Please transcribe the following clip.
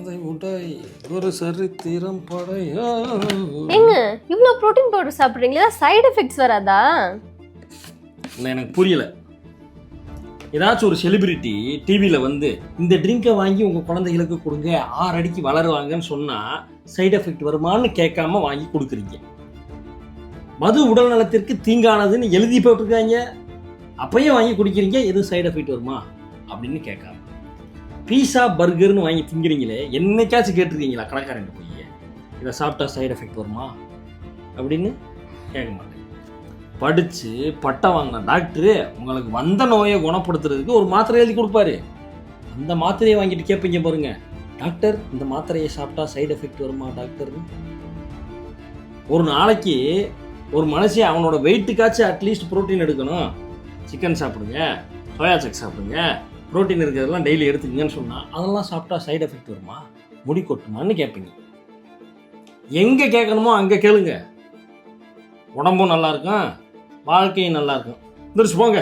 கதை உடை ஒரு சரித்திரம் படையா. ஏங்க இவ்வளோ ப்ரோட்டீன் பவுடர் சாப்பிட்றீங்களா? சைடு எஃபெக்ட்ஸ் வராதா? இல்லை, எனக்கு புரியல. ஏதாச்சும் ஒரு செலிபிரிட்டி டிவியில் வந்து இந்த ட்ரிங்கை வாங்கி உங்கள் குழந்தைகளுக்கு கொடுங்க 6 அடிக்கு வளருவாங்கன்னு சொன்னால் சைடு எஃபெக்ட் வருமானு கேட்காம வாங்கி கொடுக்குறீங்க. மது உடல் நலத்திற்கு தீங்கானதுன்னு எழுதி போட்டிருக்காங்க, அப்பயே வாங்கி குடிக்கிறீங்க. எதுவும் சைடு எஃபெக்ட் வருமா அப்படின்னு கேட்காம. பீஸா பர்கர்னு வாங்கி திங்கிறீங்களே, என்னைக்காச்சும் கேட்டிருக்கீங்களா கடைக்காரங்க போய் இதை சாப்பிட்டா சைடு எஃபெக்ட் வருமா அப்படின்னு கேட்க மாட்டேன். படித்து பட்டம் வாங்கின டாக்டரு உங்களுக்கு வந்த நோயை குணப்படுத்துறதுக்கு ஒரு மாத்திரை எழுதி கொடுப்பாரு. அந்த மாத்திரையை வாங்கிட்டு கேட்பீங்க பாருங்க, டாக்டர் இந்த மாத்திரையை சாப்பிட்டா சைடு எஃபெக்ட் வருமா டாக்டர்? ஒரு நாளைக்கு ஒரு மனுஷன் அவனோட வெயிட்டுக்காச்சும் அட்லீஸ்ட் ப்ரோட்டீன் எடுக்கணும். சிக்கன் சாப்பிடுங்க, சோயா சக்ஸ் சாப்பிடுங்க, ப்ரோட்டீன் இருக்கிறதெல்லாம் டெய்லி எடுத்துக்கங்கன்னு சொன்னால் அதெல்லாம் சாப்பிட்டா சைடு எஃபெக்ட் வருமா, முடி கொட்டுமான்னு கேட்பீங்க. எங்கே கேட்கணுமோ அங்கே கேளுங்க. உடம்பும் நல்லாயிருக்கும், வாழ்க்கையும் நல்லாயிருக்கும். எந்திரிச்சு போங்க.